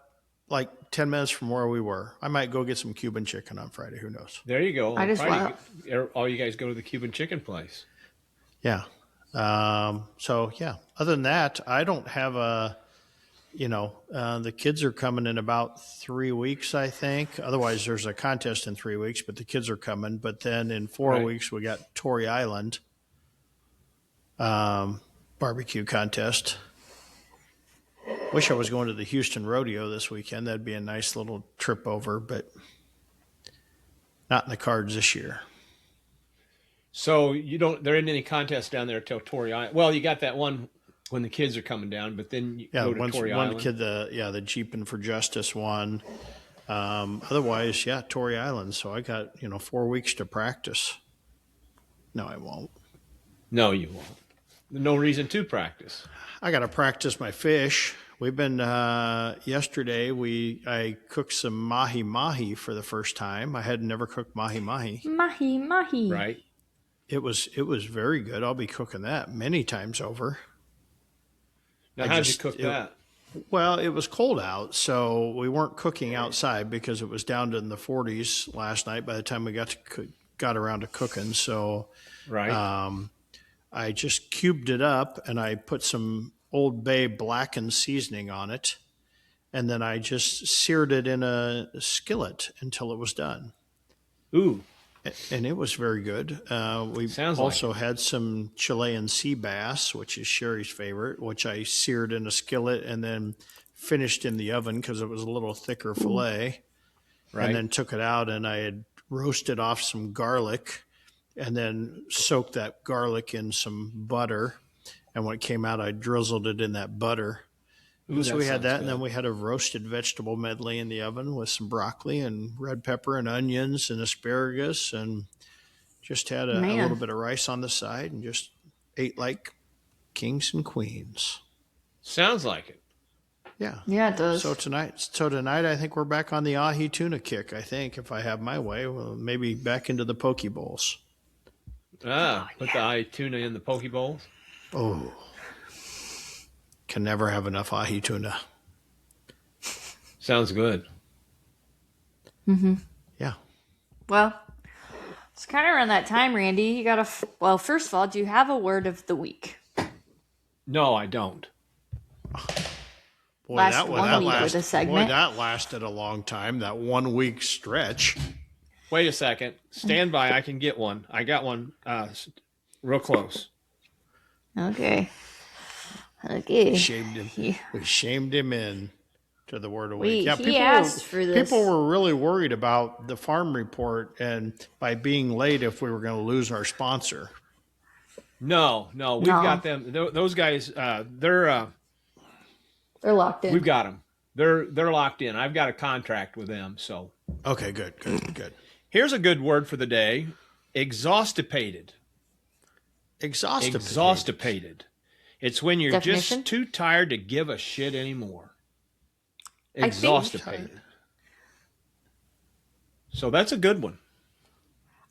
like 10 minutes from where we were. I might go get some Cuban chicken on Friday. Who knows? There you go. I just want all you guys go to the Cuban chicken place. Yeah. So yeah, other than that, I don't have the kids are coming in about 3 weeks, I think. Otherwise, there's a contest in 3 weeks, but the kids are coming. But then in 4 weeks, we got Torrey Island barbecue contest. Wish I was going to the Houston Rodeo this weekend. That'd be a nice little trip over, but not in the cards this year. So there isn't any contest down there till Torrey Island. Well, you got that one when the kids are coming down, but then you go to Torrey Island. One kid, the Jeeping for Justice one. Otherwise, Torrey Island. So I got 4 weeks to practice. No, I won't. No, you won't. No reason to practice. I got to practice my fish. We've been yesterday. I cooked some mahi mahi for the first time. I had never cooked mahi mahi. Mahi mahi. Right. It was very good. I'll be cooking that many times over. Now, how did you cook that? Well, it was cold out, so we weren't cooking outside because it was down in the 40s last night. By the time we got around to cooking, so right. I just cubed it up and I put some Old Bay blackened seasoning on it, and then I just seared it in a skillet until it was done. Ooh. And it was very good. We also had some Chilean sea bass, which is Sherry's favorite, which I seared in a skillet and then finished in the oven because it was a little thicker fillet. Right. And then took it out and I had roasted off some garlic and then soaked that garlic in some butter. And when it came out, I drizzled it in that butter. Ooh, so we had that, and then we had a roasted vegetable medley in the oven with some broccoli and red pepper and onions and asparagus, and just had a little bit of rice on the side and just ate like kings and queens. Sounds like it. Yeah. Yeah, it does. So tonight I think we're back on the ahi tuna kick, I think, if I have my way. Well, maybe back into the poke bowls. Put the ahi tuna in the poke bowls? Oh. Can never have enough ahi tuna. Sounds good. Mm-hmm. Yeah. Well, it's kind of around that time, Randy. You got to... Well, first of all, do you have a word of the week? No, I don't. Boy, that lasted a long time, that 1 week stretch. Wait a second. Stand by. I can get one. I got one real close. Okay. We shamed him in to the word of the week. Yeah, he asked for this. People were really worried about the farm report and by being late if we were going to lose our sponsor. No, we've got them. Those guys, they're locked in. We've got them. They're locked in. I've got a contract with them. So okay, good. Here's a good word for the day: exhaustipated. Exhaustipated. It's when you're just too tired to give a shit anymore. Exhaustipated. So that's a good one.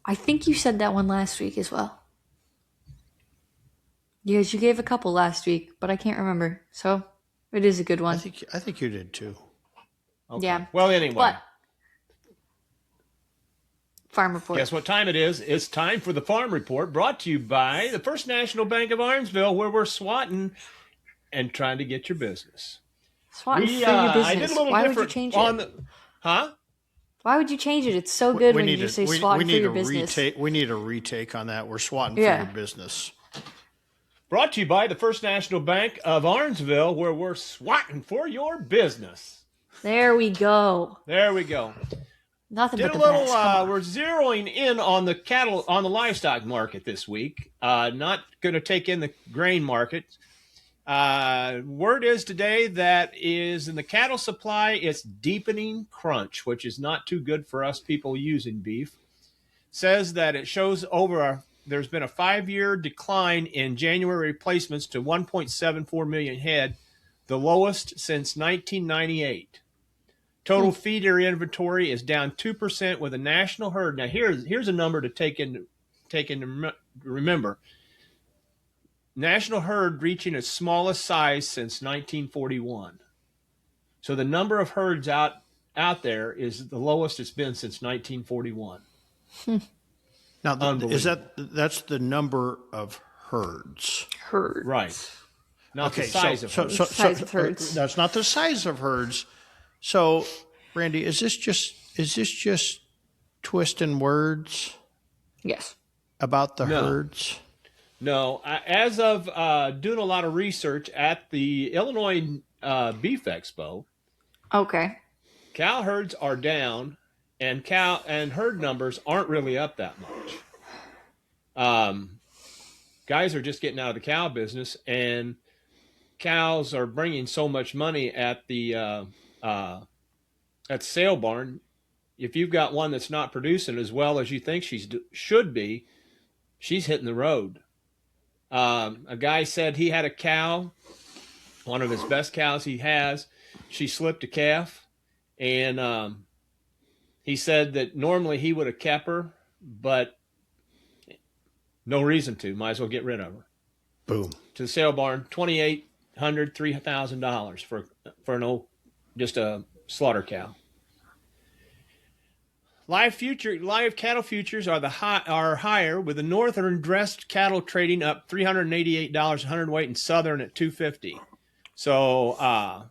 I think you said that one last week as well. Yes, you gave a couple last week, but I can't remember. So it is a good one. I think you did too. Okay. Yeah. Well, anyway. Farm Report. Guess what time it is? It's time for the Farm Report, brought to you by the First National Bank of Arnsville, where we're swatting and trying to get your business. Swatting for your business. I did a little Why different would you change it? Huh? Why would you change it? It's so good when you just say swatting for your business. We need a retake on that. We're swatting for your business. Brought to you by the First National Bank of Arnsville, where we're swatting for your business. There we go. Nothing but the best. We're zeroing in on the cattle, on the livestock market this week. Not going to take in the grain market. Word is today that is in the cattle supply, it's deepening crunch, which is not too good for us people using beef. Says that it shows there's been a 5-year decline in January replacements to 1.74 million head, the lowest since 1998. Total feeder inventory is down 2% with a national herd. Now here's a number to take in remember. National herd reaching its smallest size since 1941. So the number of herds out there is the lowest it's been since 1941. Now, that's the number of herds. Right. not the Okay, size of herds. Size of herds. That's not the size of herds. So, Randy, is this just twisting words Yes. about the No. herds? No, as of doing a lot of research at the Illinois Beef Expo, Okay. cow herds are down, and cow and herd numbers aren't really up that much. Guys are just getting out of the cow business, and cows are bringing so much money at the sale barn. If you've got one that's not producing as well as you think should be, she's hitting the road. A guy said he had a cow, one of his best cows he has. She slipped a calf, and he said that normally he would have kept her, but no reason to. Might as well get rid of her. Boom. To the sale barn, $2,800, $3,000 for an old, just a slaughter cow. Live cattle futures are higher, with the northern dressed cattle trading up $388 a hundredweight and southern at $250. So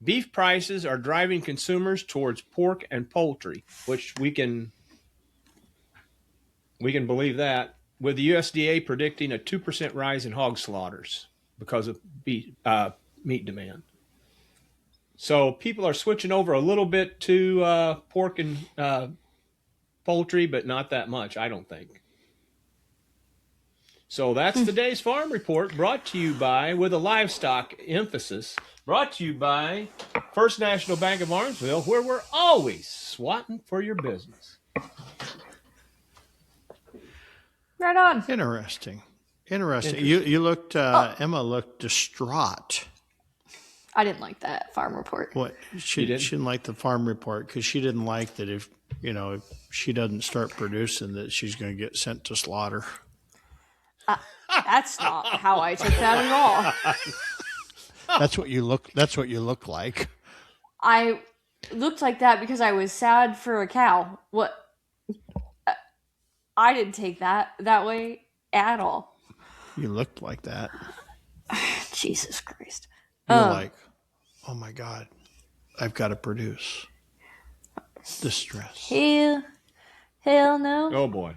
beef prices are driving consumers towards pork and poultry, which we can believe that, with the USDA predicting a 2% rise in hog slaughters because of meat demand. So people are switching over a little bit to pork and poultry, but not that much, I don't think. So that's today's farm report, brought to you by, with a livestock emphasis, brought to you by First National Bank of Martinsville, where we're always swatting for your business. Right on. Interesting. You looked. Emma looked distraught. I didn't like that farm report. What she didn't? didn't like the farm report because she didn't like that if she doesn't start producing that she's going to get sent to slaughter. That's not how I took that at all. That's what you look like. I looked like that because I was sad for a cow. What? I didn't take that way at all. You looked like that. Jesus Christ. You're like, oh my God, I've got to produce. Distress. Hell no. Oh boy.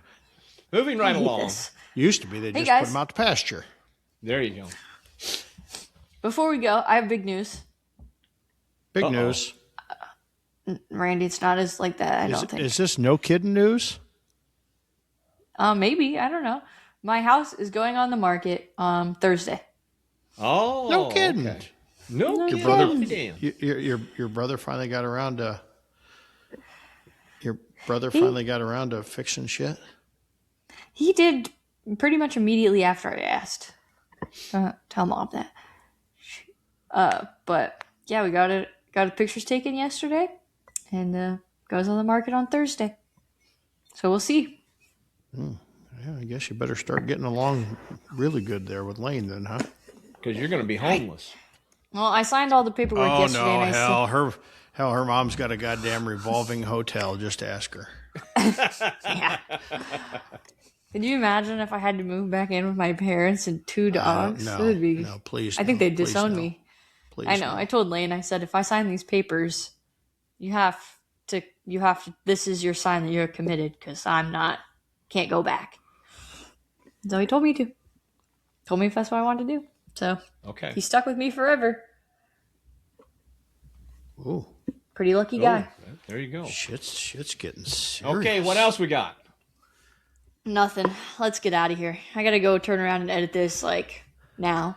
Moving right along. This. Used to be they just guys. put them out to pasture. There you go. Before we go, I have big news. Big news. Randy, it's not as like that, I don't think. Is this no kidding news? Maybe. I don't know. My house is going on the market Thursday. Oh, No kidding. Okay. No Your kidding. brother, your brother finally got around to. Your brother finally got around to fixing shit. He did pretty much immediately after I asked. Tell Mom that. But yeah, we got pictures taken yesterday, and goes on the market on Thursday. So we'll see. Yeah, I guess you better start getting along really good there with Lane then, huh? Because you're going to be homeless. Well, I signed all the paperwork Oh yesterday. no, And her mom's got a goddamn revolving hotel. Just ask her. yeah. Could you imagine if I had to move back in with my parents and 2 dogs? No, It would be. no, please. I think no, they'd please disown no. me. Please, I know. no. I told Lane. I said, if I sign these papers, you have to. This is your sign that you're committed, because I'm not. Can't go back. So he told me to. Told me if that's what I wanted to do. So Okay. he stuck with me forever. Ooh, Pretty lucky guy. There you go. shit's getting serious. Okay, what else we got? Nothing. Let's get out of here. I gotta go turn around and edit this now,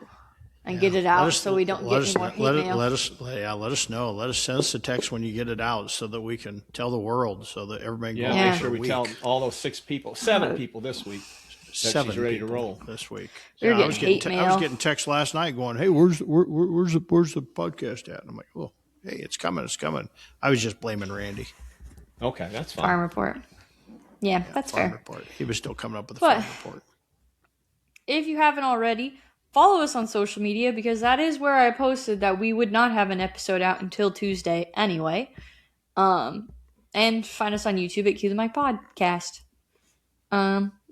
and get it out so we don't get any more hate mail. Let us know. Let us send us a text when you get it out so that we can tell the world so that everybody can go Make for sure a we week. tell all those 7 people this week that Seven she's ready to people roll. this week. We're I was getting getting hate I was mail. getting texts last night going, "Hey, where's the podcast at?" And I'm like, "Oh, hey, it's coming. I was just blaming Randy. Okay, that's fine. Farm report. Yeah, that's Farm fair. report. He was still coming up with a But- farm report. If you haven't already, follow us on social media, because that is where I posted that we would not have an episode out until Tuesday anyway. And find us on YouTube at Cue the Mic Podcast.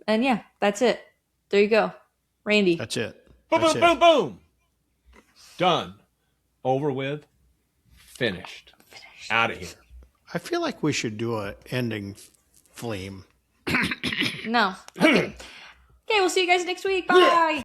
And yeah, that's it. There you go. Randy. That's it. Boom, That's boom, it. boom, boom. Done. Over with. Finished. Out of here. I feel like we should do a ending theme. No. Okay. Okay, we'll see you guys next week. Bye.